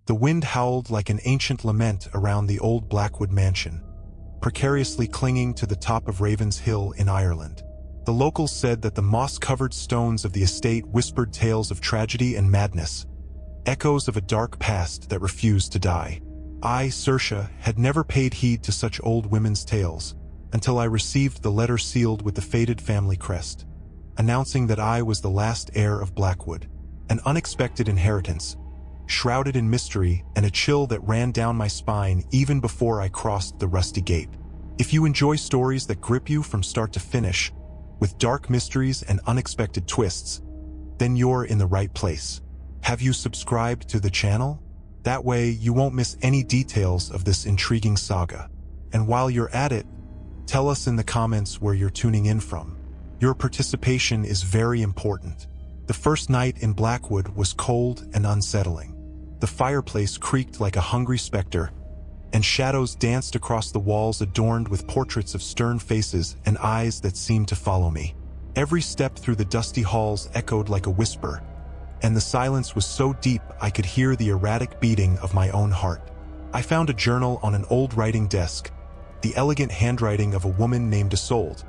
The wind howled like an ancient lament around the old Blackwood mansion, precariously clinging to the top of Ravens Hill in Ireland. The locals said that the moss-covered stones of the estate whispered tales of tragedy and madness, echoes of a dark past that refused to die. I, Saoirse, had never paid heed to such old women's tales until I received the letter sealed with the faded family crest, announcing that I was the last heir of Blackwood, an unexpected inheritance, shrouded in mystery and a chill that ran down my spine even before I crossed the rusty gate. If you enjoy stories that grip you from start to finish, with dark mysteries and unexpected twists, then you're in the right place. Have you subscribed to the channel? That way you won't miss any details of this intriguing saga. And while you're at it, tell us in the comments where you're tuning in from. Your participation is very important. The first night in Blackwood was cold and unsettling. The fireplace creaked like a hungry specter, and shadows danced across the walls adorned with portraits of stern faces and eyes that seemed to follow me. Every step through the dusty halls echoed like a whisper, and the silence was so deep I could hear the erratic beating of my own heart. I found a journal on an old writing desk, the elegant handwriting of a woman named Isolde,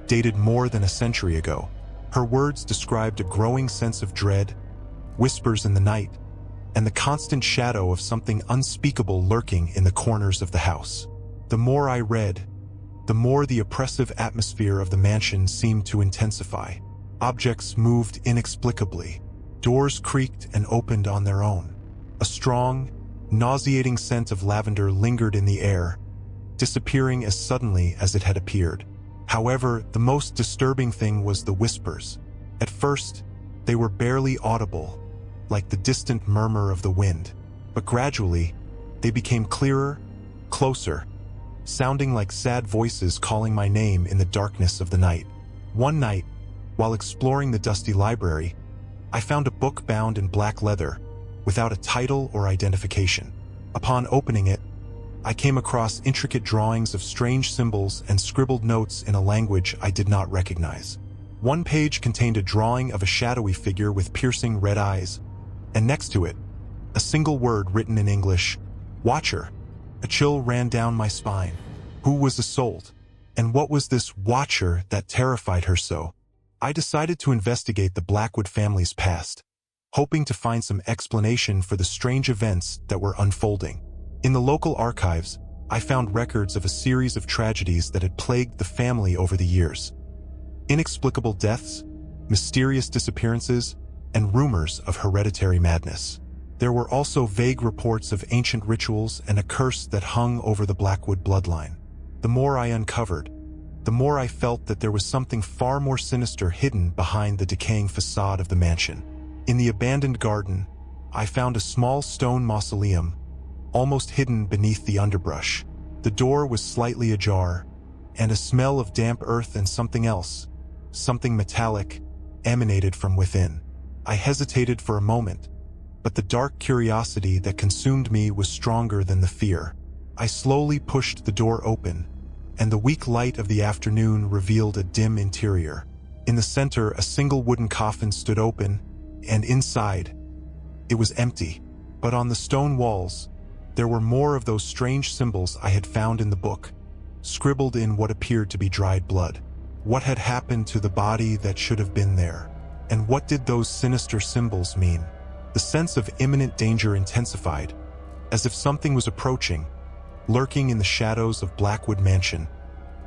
dated more than a century ago. Her words described a growing sense of dread, whispers in the night, and the constant shadow of something unspeakable lurking in the corners of the house. The more I read, the more the oppressive atmosphere of the mansion seemed to intensify. Objects moved inexplicably. Doors creaked and opened on their own. A strong, nauseating scent of lavender lingered in the air, disappearing as suddenly as it had appeared. However, the most disturbing thing was the whispers. At first, they were barely audible, like the distant murmur of the wind. But gradually, they became clearer, closer, sounding like sad voices calling my name in the darkness of the night. One night, while exploring the dusty library, I found a book bound in black leather, without a title or identification. Upon opening it, I came across intricate drawings of strange symbols and scribbled notes in a language I did not recognize. One page contained a drawing of a shadowy figure with piercing red eyes, and next to it, a single word written in English, "Watcher." A chill ran down my spine. Who was Isolde? And what was this Watcher that terrified her so? I decided to investigate the Blackwood family's past, hoping to find some explanation for the strange events that were unfolding. In the local archives, I found records of a series of tragedies that had plagued the family over the years. Inexplicable deaths, mysterious disappearances, and rumors of hereditary madness. There were also vague reports of ancient rituals and a curse that hung over the Blackwood bloodline. The more I uncovered, the more I felt that there was something far more sinister hidden behind the decaying facade of the mansion. In the abandoned garden, I found a small stone mausoleum, almost hidden beneath the underbrush. The door was slightly ajar, and a smell of damp earth and something else, something metallic, emanated from within. I hesitated for a moment, but the dark curiosity that consumed me was stronger than the fear. I slowly pushed the door open, and the weak light of the afternoon revealed a dim interior. In the center, a single wooden coffin stood open, and inside, it was empty. But on the stone walls, there were more of those strange symbols I had found in the book, scribbled in what appeared to be dried blood. What had happened to the body that should have been there? And what did those sinister symbols mean? The sense of imminent danger intensified, as if something was approaching, lurking in the shadows of Blackwood Mansion,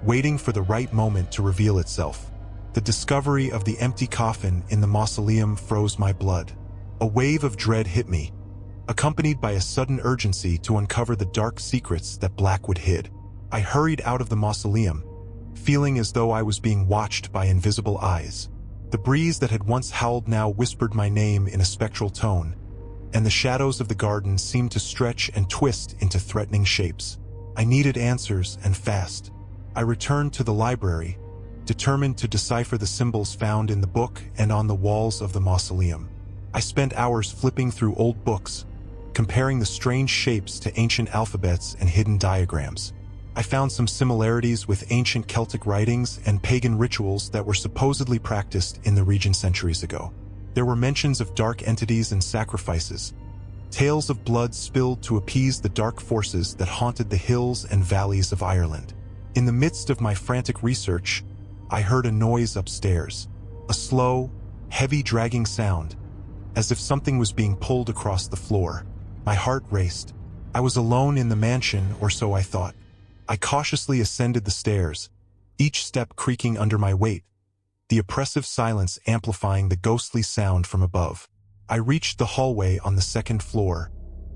waiting for the right moment to reveal itself. The discovery of the empty coffin in the mausoleum froze my blood. A wave of dread hit me, accompanied by a sudden urgency to uncover the dark secrets that Blackwood hid. I hurried out of the mausoleum, feeling as though I was being watched by invisible eyes. The breeze that had once howled now whispered my name in a spectral tone, and the shadows of the garden seemed to stretch and twist into threatening shapes. I needed answers, and fast. I returned to the library, determined to decipher the symbols found in the book and on the walls of the mausoleum. I spent hours flipping through old books, comparing the strange shapes to ancient alphabets and hidden diagrams. I found some similarities with ancient Celtic writings and pagan rituals that were supposedly practiced in the region centuries ago. There were mentions of dark entities and sacrifices, Tales of blood spilled to appease the dark forces that haunted the hills and valleys of Ireland. In the midst of my frantic research, I heard a noise upstairs. A slow, heavy dragging sound, as if something was being pulled across the floor. My heart raced. I was alone in the mansion, or so I thought. I cautiously ascended the stairs, each step creaking under my weight, the oppressive silence amplifying the ghostly sound from above. I reached the hallway on the second floor,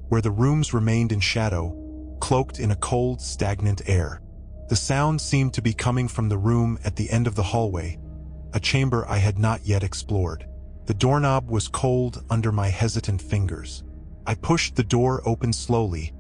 where the rooms remained in shadow, cloaked in a cold, stagnant air. The sound seemed to be coming from the room at the end of the hallway, a chamber I had not yet explored. The doorknob was cold under my hesitant fingers. I pushed the door open slowly,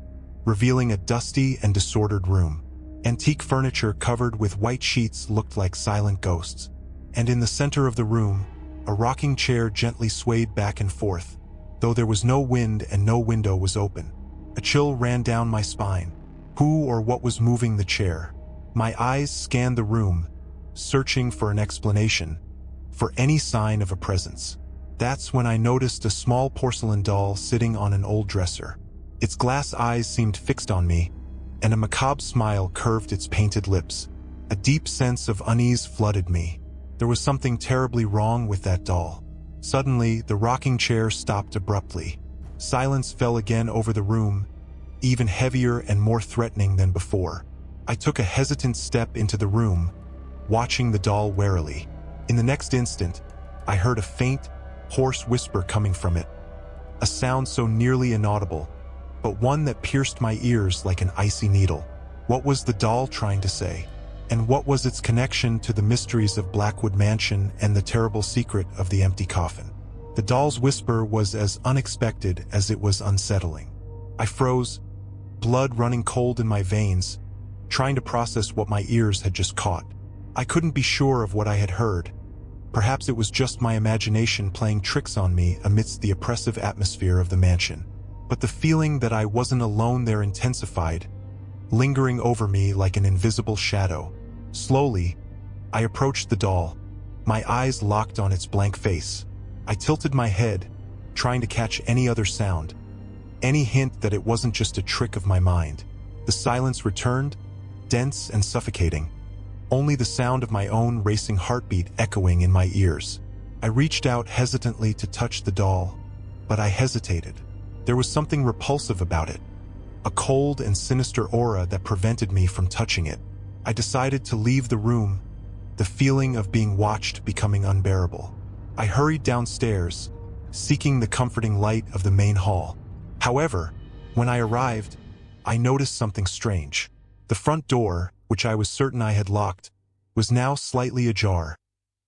revealing a dusty and disordered room. Antique furniture covered with white sheets looked like silent ghosts, and in the center of the room, a rocking chair gently swayed back and forth, though there was no wind and no window was open. A chill ran down my spine. Who or what was moving the chair? My eyes scanned the room, searching for an explanation, for any sign of a presence. That's when I noticed a small porcelain doll sitting on an old dresser. Its glass eyes seemed fixed on me, and a macabre smile curved its painted lips. A deep sense of unease flooded me. There was something terribly wrong with that doll. Suddenly, the rocking chair stopped abruptly. Silence fell again over the room, even heavier and more threatening than before. I took a hesitant step into the room, watching the doll warily. In the next instant, I heard a faint, hoarse whisper coming from it. A sound so nearly inaudible, but one that pierced my ears like an icy needle. What was the doll trying to say? And what was its connection to the mysteries of Blackwood Mansion and the terrible secret of the empty coffin? The doll's whisper was as unexpected as it was unsettling. I froze, blood running cold in my veins, trying to process what my ears had just caught. I couldn't be sure of what I had heard. Perhaps it was just my imagination playing tricks on me amidst the oppressive atmosphere of the mansion. But the feeling that I wasn't alone there intensified, lingering over me like an invisible shadow. Slowly, I approached the doll, my eyes locked on its blank face. I tilted my head, trying to catch any other sound, any hint that it wasn't just a trick of my mind. The silence returned, dense and suffocating, only the sound of my own racing heartbeat echoing in my ears. I reached out hesitantly to touch the doll, but I hesitated. There was something repulsive about it, a cold and sinister aura that prevented me from touching it. I decided to leave the room, the feeling of being watched becoming unbearable. I hurried downstairs, seeking the comforting light of the main hall. However, when I arrived, I noticed something strange. The front door, which I was certain I had locked, was now slightly ajar,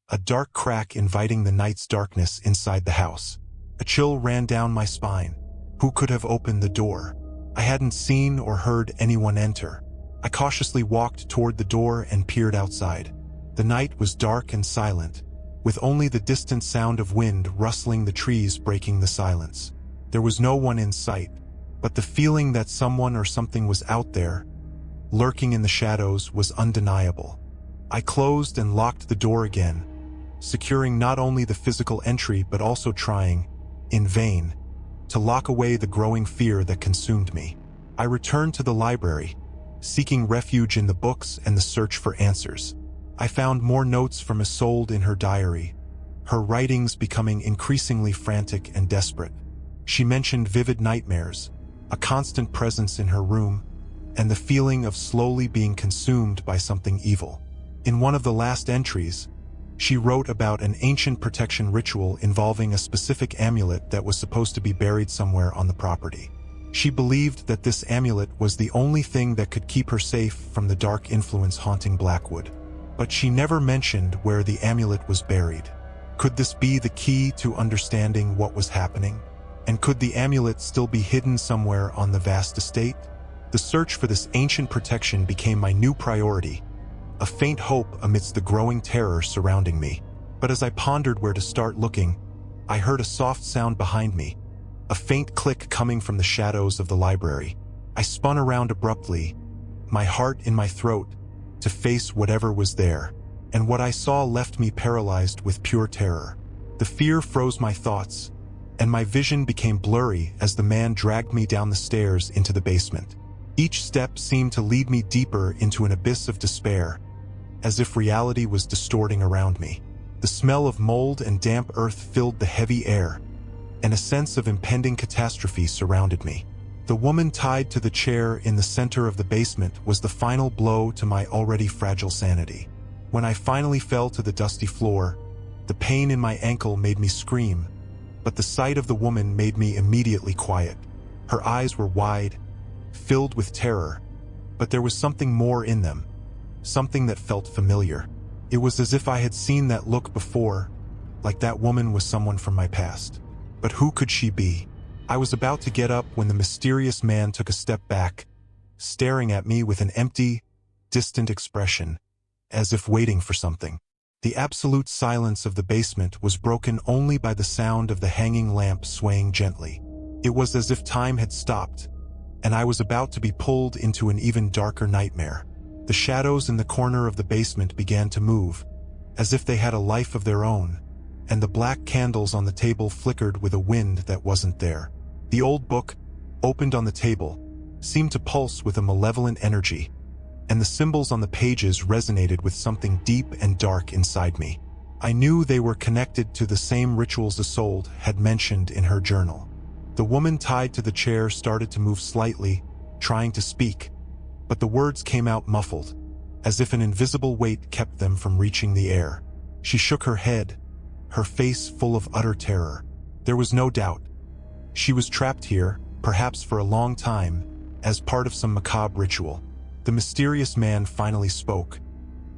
a dark crack inviting the night's darkness inside the house. A chill ran down my spine. Who could have opened the door? I hadn't seen or heard anyone enter. I cautiously walked toward the door and peered outside. The night was dark and silent, with only the distant sound of wind rustling the trees breaking the silence. There was no one in sight, but the feeling that someone or something was out there, lurking in the shadows, was undeniable. I closed and locked the door again, securing not only the physical entry but also trying, in vain, to lock away the growing fear that consumed me. I returned to the library, seeking refuge in the books and the search for answers. I found more notes from Isolde in her diary, her writings becoming increasingly frantic and desperate. She mentioned vivid nightmares, a constant presence in her room, and the feeling of slowly being consumed by something evil. In one of the last entries, she wrote about an ancient protection ritual involving a specific amulet that was supposed to be buried somewhere on the property. She believed that this amulet was the only thing that could keep her safe from the dark influence haunting Blackwood. But she never mentioned where the amulet was buried. Could this be the key to understanding what was happening? And could the amulet still be hidden somewhere on the vast estate? The search for this ancient protection became my new priority, a faint hope amidst the growing terror surrounding me. But as I pondered where to start looking, I heard a soft sound behind me, a faint click coming from the shadows of the library. I spun around abruptly, my heart in my throat, to face whatever was there, and what I saw left me paralyzed with pure terror. The fear froze my thoughts, and my vision became blurry as the man dragged me down the stairs into the basement. Each step seemed to lead me deeper into an abyss of despair, as if reality was distorting around me. The smell of mold and damp earth filled the heavy air, and a sense of impending catastrophe surrounded me. The woman tied to the chair in the center of the basement was the final blow to my already fragile sanity. When I finally fell to the dusty floor, the pain in my ankle made me scream, but the sight of the woman made me immediately quiet. Her eyes were wide, filled with terror, but there was something more in them, something that felt familiar. It was as if I had seen that look before, like that woman was someone from my past. But who could she be? I was about to get up when the mysterious man took a step back, staring at me with an empty, distant expression, as if waiting for something. The absolute silence of the basement was broken only by the sound of the hanging lamp swaying gently. It was as if time had stopped, and I was about to be pulled into an even darker nightmare. The shadows in the corner of the basement began to move, as if they had a life of their own, and the black candles on the table flickered with a wind that wasn't there. The old book, opened on the table, seemed to pulse with a malevolent energy, and the symbols on the pages resonated with something deep and dark inside me. I knew they were connected to the same rituals Isolde had mentioned in her journal. The woman tied to the chair started to move slightly, trying to speak, but the words came out muffled, as if an invisible weight kept them from reaching the air. She shook her head, her face full of utter terror. There was no doubt. She was trapped here, perhaps for a long time, as part of some macabre ritual. The mysterious man finally spoke,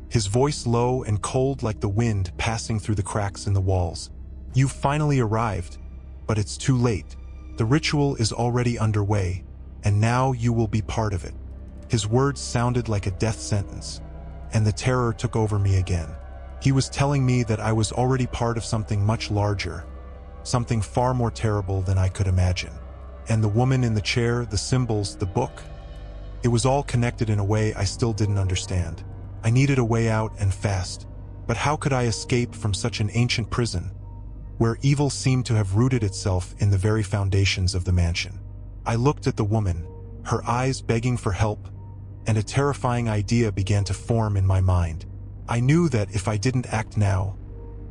his voice low and cold like the wind passing through the cracks in the walls. "You've finally arrived, but it's too late. The ritual is already underway, and now you will be part of it." His words sounded like a death sentence, and the terror took over me again. He was telling me that I was already part of something much larger, something far more terrible than I could imagine. And the woman in the chair, the symbols, the book, it was all connected in a way I still didn't understand. I needed a way out, and fast. But how could I escape from such an ancient prison, where evil seemed to have rooted itself in the very foundations of the mansion? I looked at the woman, her eyes begging for help, and a terrifying idea began to form in my mind. I knew that if I didn't act now,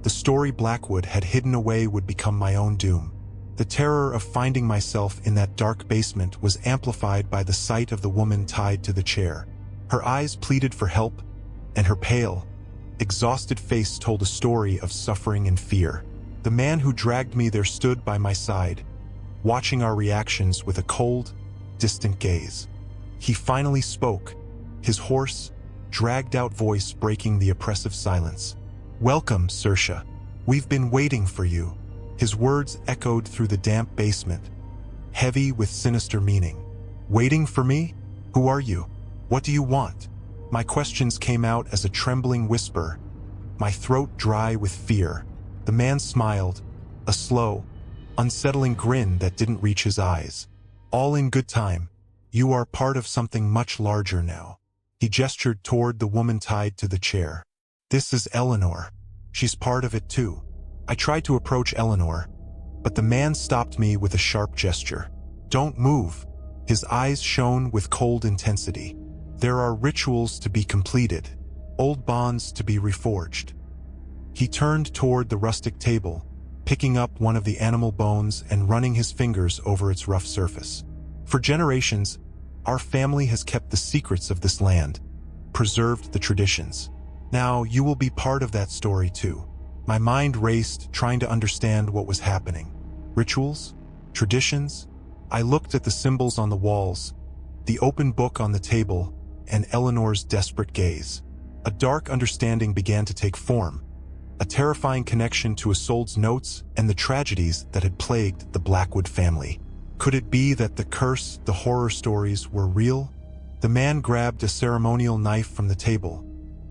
the story Blackwood had hidden away would become my own doom. The terror of finding myself in that dark basement was amplified by the sight of the woman tied to the chair. Her eyes pleaded for help, and her pale, exhausted face told a story of suffering and fear. The man who dragged me there stood by my side, watching our reactions with a cold, distant gaze. He finally spoke, his hoarse, dragged-out voice breaking the oppressive silence. "Welcome, Saoirse. We've been waiting for you." His words echoed through the damp basement, heavy with sinister meaning. "Waiting for me? Who are you? What do you want?" My questions came out as a trembling whisper, my throat dry with fear. The man smiled, a slow, unsettling grin that didn't reach his eyes. "All in good time. You are part of something much larger now." He gestured toward the woman tied to the chair. "This is Eleanor. She's part of it too." I tried to approach Eleanor, but the man stopped me with a sharp gesture. "Don't move." His eyes shone with cold intensity. "There are rituals to be completed, old bonds to be reforged." He turned toward the rustic table, picking up one of the animal bones and running his fingers over its rough surface. "For generations, our family has kept the secrets of this land, preserved the traditions. Now you will be part of that story too." My mind raced, trying to understand what was happening. Rituals? Traditions? I looked at the symbols on the walls, the open book on the table, and Eleanor's desperate gaze. A dark understanding began to take form, a terrifying connection to Isolde's notes and the tragedies that had plagued the Blackwood family. Could it be that the curse, the horror stories, were real? The man grabbed a ceremonial knife from the table,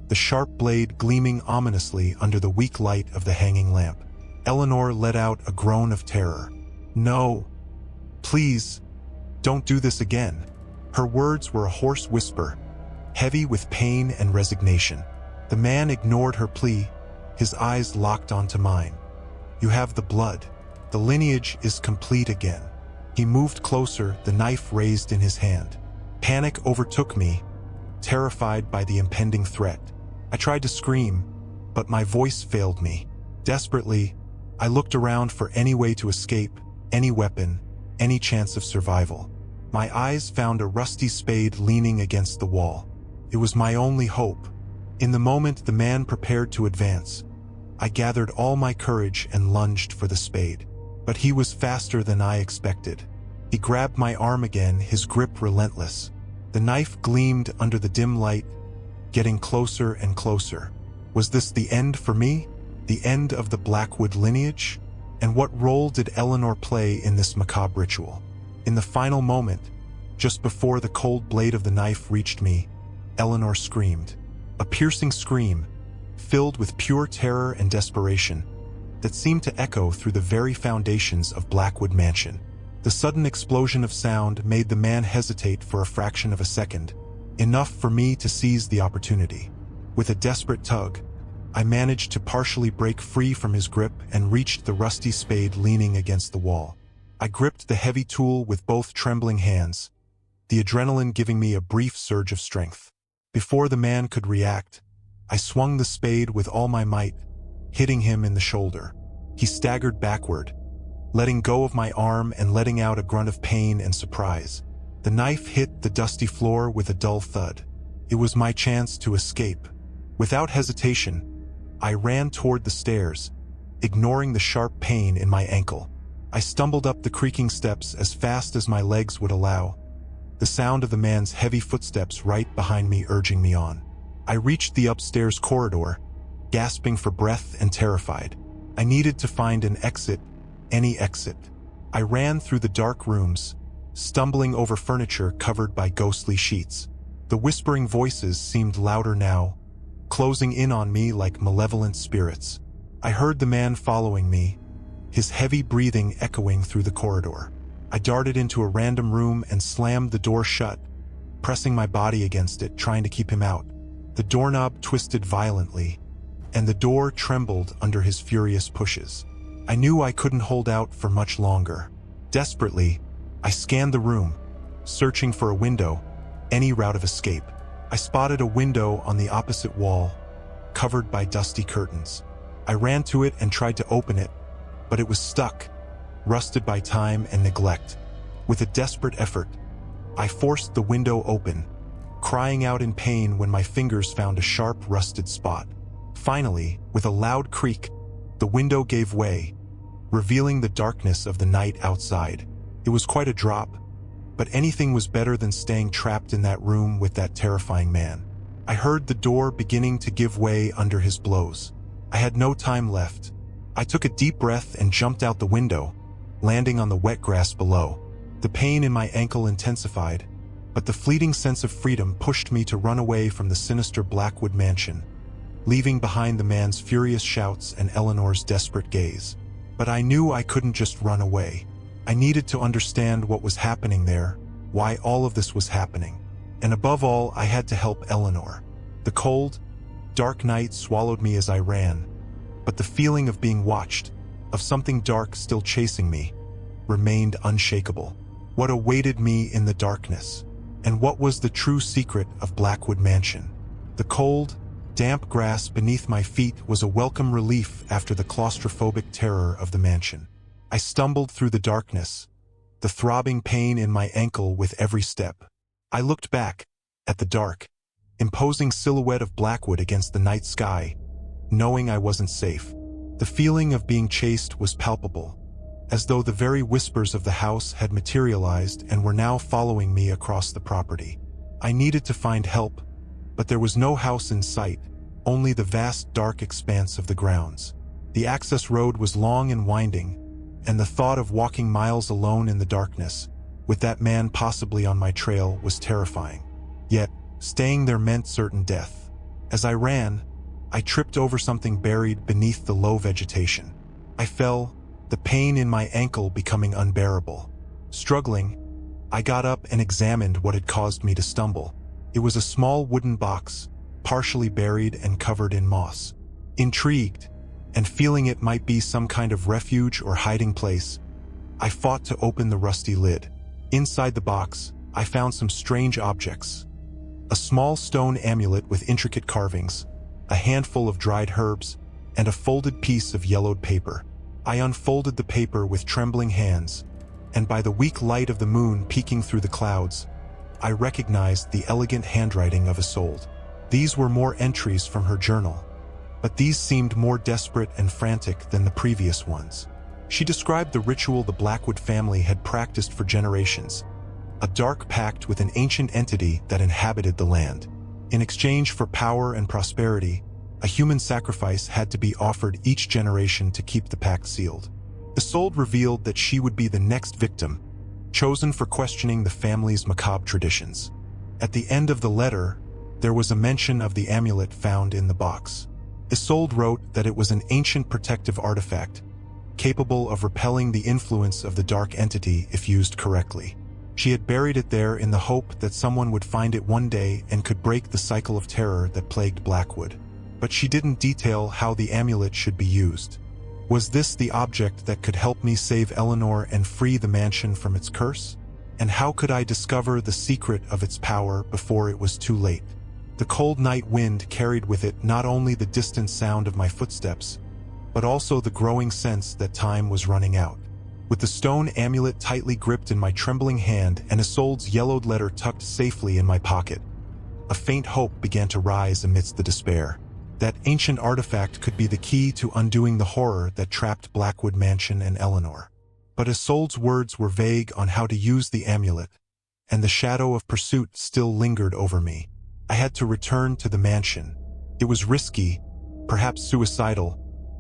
the sharp blade gleaming ominously under the weak light of the hanging lamp. Eleanor let out a groan of terror. "No, please, don't do this again." Her words were a hoarse whisper, heavy with pain and resignation. The man ignored her plea, his eyes locked onto mine. "You have the blood. The lineage is complete again. He moved closer, the knife raised in his hand. Panic overtook me, terrified by the impending threat. I tried to scream, but my voice failed me. Desperately, I looked around for any way to escape, any weapon, any chance of survival. My eyes found a rusty spade leaning against the wall. It was my only hope. In the moment the man prepared to advance, I gathered all my courage and lunged for the spade. But he was faster than I expected. He grabbed my arm again, his grip relentless. The knife gleamed under the dim light, getting closer and closer. Was this the end for me? The end of the Blackwood lineage? And what role did Eleanor play in this macabre ritual? In the final moment, just before the cold blade of the knife reached me, Eleanor screamed. A piercing scream, filled with pure terror and desperation, that seemed to echo through the very foundations of Blackwood Mansion. The sudden explosion of sound made the man hesitate for a fraction of a second, enough for me to seize the opportunity. With a desperate tug, I managed to partially break free from his grip and reached the rusty spade leaning against the wall. I gripped the heavy tool with both trembling hands, the adrenaline giving me a brief surge of strength. Before the man could react, I swung the spade with all my might, hitting him in the shoulder. He staggered backward, letting go of my arm and letting out a grunt of pain and surprise. The knife hit the dusty floor with a dull thud. It was my chance to escape. Without hesitation, I ran toward the stairs, ignoring the sharp pain in my ankle. I stumbled up the creaking steps as fast as my legs would allow, the sound of the man's heavy footsteps right behind me urging me on. I reached the upstairs corridor, gasping for breath and terrified. I needed to find an exit, any exit. I ran through the dark rooms, stumbling over furniture covered by ghostly sheets. The whispering voices seemed louder now, closing in on me like malevolent spirits. I heard the man following me, his heavy breathing echoing through the corridor. I darted into a random room and slammed the door shut, pressing my body against it, trying to keep him out. The doorknob twisted violently, and the door trembled under his furious pushes. I knew I couldn't hold out for much longer. Desperately, I scanned the room, searching for a window, any route of escape. I spotted a window on the opposite wall, covered by dusty curtains. I ran to it and tried to open it, but it was stuck, rusted by time and neglect. With a desperate effort, I forced the window open, crying out in pain when my fingers found a sharp, rusted spot. Finally, with a loud creak, the window gave way, revealing the darkness of the night outside. It was quite a drop, but anything was better than staying trapped in that room with that terrifying man. I heard the door beginning to give way under his blows. I had no time left. I took a deep breath and jumped out the window, landing on the wet grass below. The pain in my ankle intensified, but the fleeting sense of freedom pushed me to run away from the sinister Blackwood mansion, leaving behind the man's furious shouts and Eleanor's desperate gaze. But I knew I couldn't just run away. I needed to understand what was happening there, why all of this was happening. And above all, I had to help Eleanor. The cold, dark night swallowed me as I ran, but the feeling of being watched, of something dark still chasing me, remained unshakable. What awaited me in the darkness? And what was the true secret of Blackwood Mansion? The cold, damp grass beneath my feet was a welcome relief after the claustrophobic terror of the mansion. I stumbled through the darkness, the throbbing pain in my ankle with every step. I looked back, at the dark, imposing silhouette of Blackwood against the night sky, knowing I wasn't safe. The feeling of being chased was palpable, as though the very whispers of the house had materialized and were now following me across the property. I needed to find help, but there was no house in sight, only the vast dark expanse of the grounds. The access road was long and winding, and the thought of walking miles alone in the darkness, with that man possibly on my trail, was terrifying. Yet, staying there meant certain death. As I ran, I tripped over something buried beneath the low vegetation. I fell, the pain in my ankle becoming unbearable. Struggling, I got up and examined what had caused me to stumble. It was a small wooden box, partially buried and covered in moss. Intrigued, and feeling it might be some kind of refuge or hiding place, I fought to open the rusty lid. Inside the box, I found some strange objects. A small stone amulet with intricate carvings, a handful of dried herbs, and a folded piece of yellowed paper. I unfolded the paper with trembling hands, and by the weak light of the moon peeking through the clouds, I recognized the elegant handwriting of Isolde. These were more entries from her journal, but these seemed more desperate and frantic than the previous ones. She described the ritual the Blackwood family had practiced for generations, a dark pact with an ancient entity that inhabited the land. In exchange for power and prosperity, a human sacrifice had to be offered each generation to keep the pact sealed. Isolde revealed that she would be the next victim, chosen for questioning the family's macabre traditions. At the end of the letter, there was a mention of the amulet found in the box. Isolde wrote that it was an ancient protective artifact, capable of repelling the influence of the dark entity if used correctly. She had buried it there in the hope that someone would find it one day and could break the cycle of terror that plagued Blackwood. But she didn't detail how the amulet should be used. Was this the object that could help me save Eleanor and free the mansion from its curse? And how could I discover the secret of its power before it was too late? The cold night wind carried with it not only the distant sound of my footsteps, but also the growing sense that time was running out. With the stone amulet tightly gripped in my trembling hand and Isolde's yellowed letter tucked safely in my pocket, a faint hope began to rise amidst the despair. That ancient artifact could be the key to undoing the horror that trapped Blackwood Mansion and Eleanor. But Isolde's words were vague on how to use the amulet, and the shadow of pursuit still lingered over me. I had to return to the mansion. It was risky, perhaps suicidal,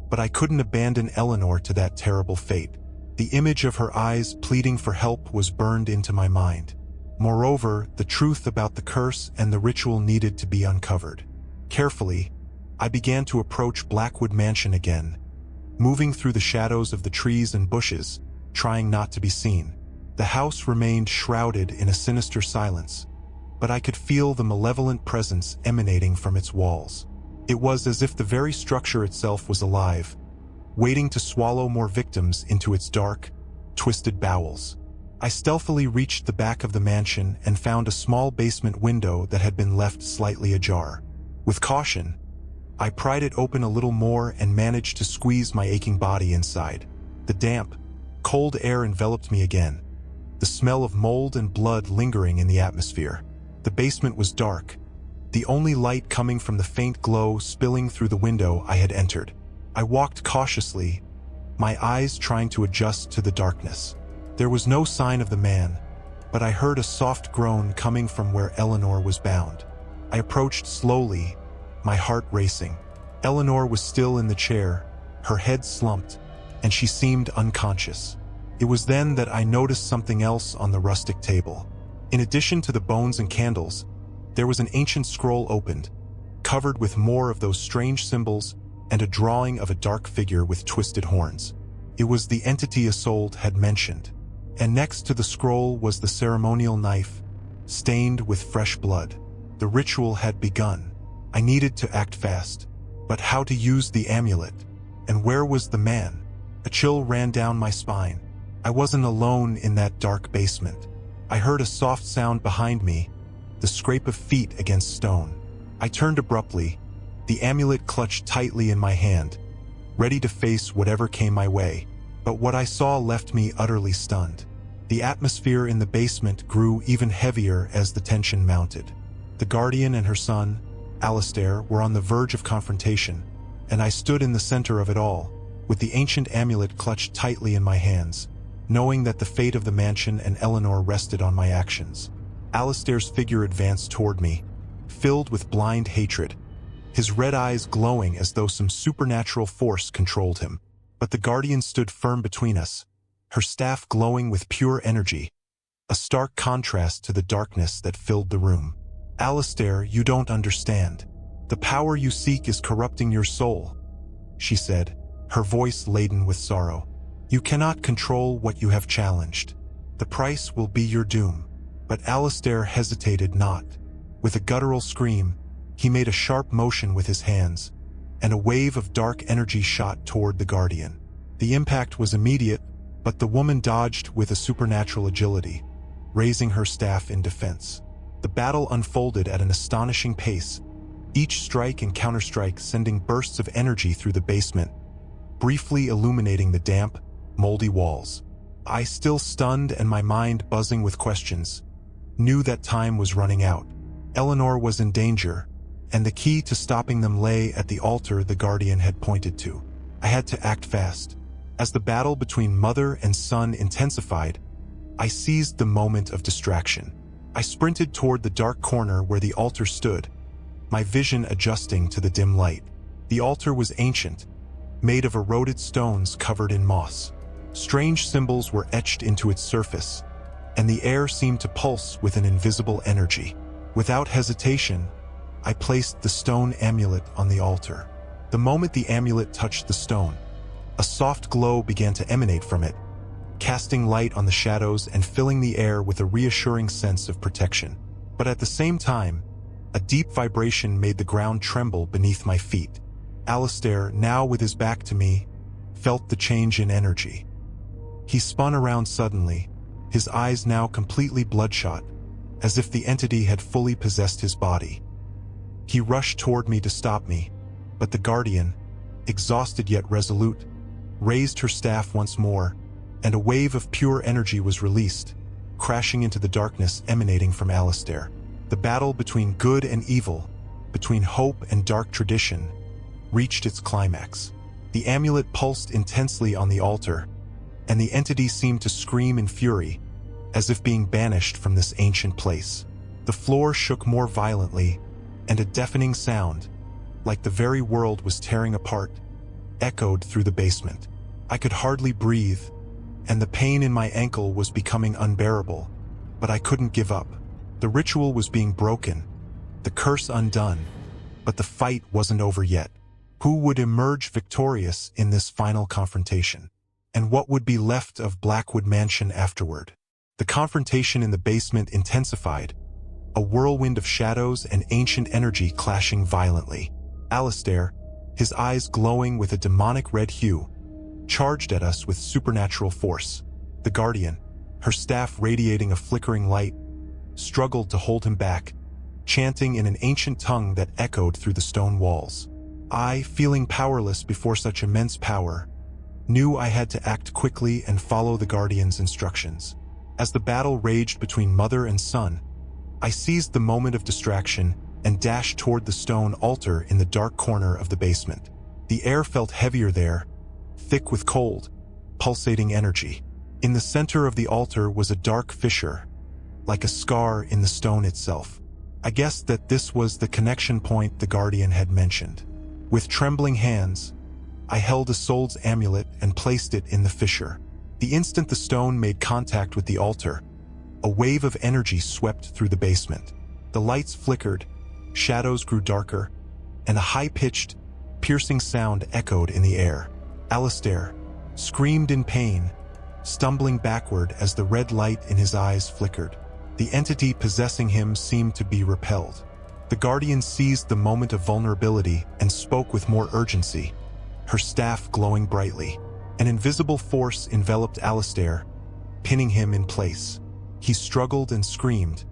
but I couldn't abandon Eleanor to that terrible fate. The image of her eyes pleading for help was burned into my mind. Moreover, the truth about the curse and the ritual needed to be uncovered. Carefully, I began to approach Blackwood Mansion again, moving through the shadows of the trees and bushes, trying not to be seen. The house remained shrouded in a sinister silence, but I could feel the malevolent presence emanating from its walls. It was as if the very structure itself was alive, waiting to swallow more victims into its dark, twisted bowels. I stealthily reached the back of the mansion and found a small basement window that had been left slightly ajar. With caution, I pried it open a little more and managed to squeeze my aching body inside. The damp, cold air enveloped me again, the smell of mold and blood lingering in the atmosphere. The basement was dark, the only light coming from the faint glow spilling through the window I had entered. I walked cautiously, my eyes trying to adjust to the darkness. There was no sign of the man, but I heard a soft groan coming from where Eleanor was bound. I approached slowly, my heart racing. Eleanor was still in the chair, her head slumped, and she seemed unconscious. It was then that I noticed something else on the rustic table. In addition to the bones and candles, there was an ancient scroll opened, covered with more of those strange symbols and a drawing of a dark figure with twisted horns. It was the entity Isolde had mentioned. And next to the scroll was the ceremonial knife, stained with fresh blood. The ritual had begun. I needed to act fast. But how to use the amulet? And where was the man? A chill ran down my spine. I wasn't alone in that dark basement. I heard a soft sound behind me, the scrape of feet against stone. I turned abruptly, the amulet clutched tightly in my hand, ready to face whatever came my way. But what I saw left me utterly stunned. The atmosphere in the basement grew even heavier as the tension mounted. The Guardian and her son, Alistair, were on the verge of confrontation, and I stood in the center of it all, with the ancient amulet clutched tightly in my hands, knowing that the fate of the mansion and Eleanor rested on my actions. Alistair's figure advanced toward me, filled with blind hatred, his red eyes glowing as though some supernatural force controlled him. But the Guardian stood firm between us, her staff glowing with pure energy, a stark contrast to the darkness that filled the room. "Alistair, you don't understand. The power you seek is corrupting your soul," she said, her voice laden with sorrow. "You cannot control what you have challenged. The price will be your doom." But Alistair hesitated not. With a guttural scream, he made a sharp motion with his hands, and a wave of dark energy shot toward the Guardian. The impact was immediate, but the woman dodged with a supernatural agility, raising her staff in defense. The battle unfolded at an astonishing pace, each strike and counterstrike sending bursts of energy through the basement, briefly illuminating the damp, moldy walls. I, still stunned and my mind buzzing with questions, knew that time was running out. Eleanor was in danger, and the key to stopping them lay at the altar the Guardian had pointed to. I had to act fast. As the battle between mother and son intensified, I seized the moment of distraction. I sprinted toward the dark corner where the altar stood, my vision adjusting to the dim light. The altar was ancient, made of eroded stones covered in moss. Strange symbols were etched into its surface, and the air seemed to pulse with an invisible energy. Without hesitation, I placed the stone amulet on the altar. The moment the amulet touched the stone, a soft glow began to emanate from it, casting light on the shadows and filling the air with a reassuring sense of protection. But at the same time, a deep vibration made the ground tremble beneath my feet. Alistair, now with his back to me, felt the change in energy. He spun around suddenly, his eyes now completely bloodshot, as if the entity had fully possessed his body. He rushed toward me to stop me, but the Guardian, exhausted yet resolute, raised her staff once more, and a wave of pure energy was released, crashing into the darkness emanating from Alistair. The battle between good and evil, between hope and dark tradition, reached its climax. The amulet pulsed intensely on the altar, and the entity seemed to scream in fury, as if being banished from this ancient place. The floor shook more violently, and a deafening sound, like the very world was tearing apart, echoed through the basement. I could hardly breathe, and the pain in my ankle was becoming unbearable, but I couldn't give up. The ritual was being broken, the curse undone, but the fight wasn't over yet. Who would emerge victorious in this final confrontation? And what would be left of Blackwood Mansion afterward? The confrontation in the basement intensified, a whirlwind of shadows and ancient energy clashing violently. Alistair, his eyes glowing with a demonic red hue, charged at us with supernatural force. The Guardian, her staff radiating a flickering light, struggled to hold him back, chanting in an ancient tongue that echoed through the stone walls. I, feeling powerless before such immense power, knew I had to act quickly and follow the Guardian's instructions. As the battle raged between mother and son, I seized the moment of distraction and dashed toward the stone altar in the dark corner of the basement. The air felt heavier there, thick with cold, pulsating energy. In the center of the altar was a dark fissure, like a scar in the stone itself. I guessed that this was the connection point the Guardian had mentioned. With trembling hands, I held Isolde's amulet and placed it in the fissure. The instant the stone made contact with the altar, a wave of energy swept through the basement. The lights flickered, shadows grew darker, and a high-pitched, piercing sound echoed in the air. Alistair screamed in pain, stumbling backward as the red light in his eyes flickered. The entity possessing him seemed to be repelled. The Guardian seized the moment of vulnerability and spoke with more urgency, her staff glowing brightly. An invisible force enveloped Alistair, pinning him in place. He struggled and screamed,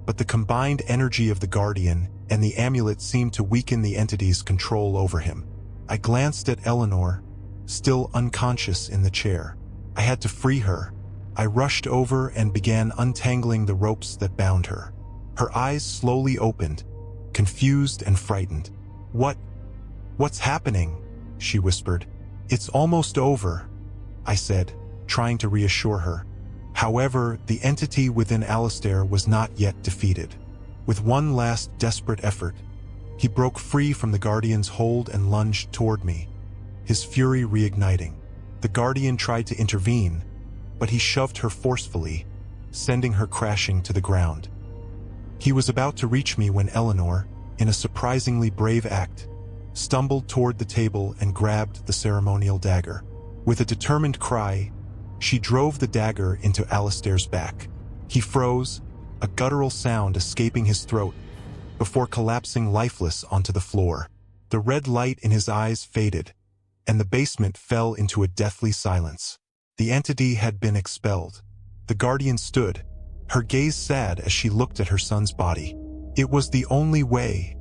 but the combined energy of the Guardian and the amulet seemed to weaken the entity's control over him. I glanced at Eleanor, still unconscious in the chair. I had to free her. I rushed over and began untangling the ropes that bound her. Her eyes slowly opened, confused and frightened. What's happening?" she whispered. "It's almost over," I said, trying to reassure her. However, the entity within Alistair was not yet defeated. With one last desperate effort, he broke free from the Guardian's hold and lunged toward me, his fury reigniting. The Guardian tried to intervene, but he shoved her forcefully, sending her crashing to the ground. He was about to reach me when Eleanor, in a surprisingly brave act, stumbled toward the table and grabbed the ceremonial dagger. With a determined cry, she drove the dagger into Alistair's back. He froze, a guttural sound escaping his throat, before collapsing lifeless onto the floor. The red light in his eyes faded, and the basement fell into a deathly silence. The entity had been expelled. The guardian stood, her gaze sad as she looked at her son's body. "It was the only way,"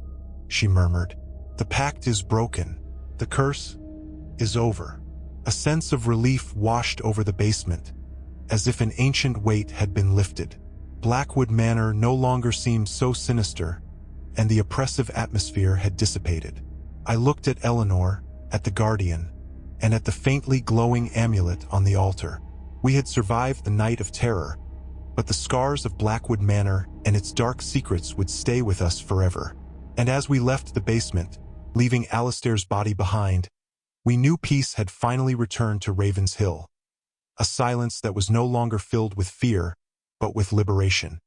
she murmured. "The pact is broken. The curse is over." A sense of relief washed over the basement, as if an ancient weight had been lifted. Blackwood Manor no longer seemed so sinister, and the oppressive atmosphere had dissipated. I looked at Eleanor, at the guardian, and at the faintly glowing amulet on the altar. We had survived the night of terror, but the scars of Blackwood Manor and its dark secrets would stay with us forever. And as we left the basement, leaving Alistair's body behind, we knew peace had finally returned to Ravens Hill. A silence that was no longer filled with fear, but with liberation.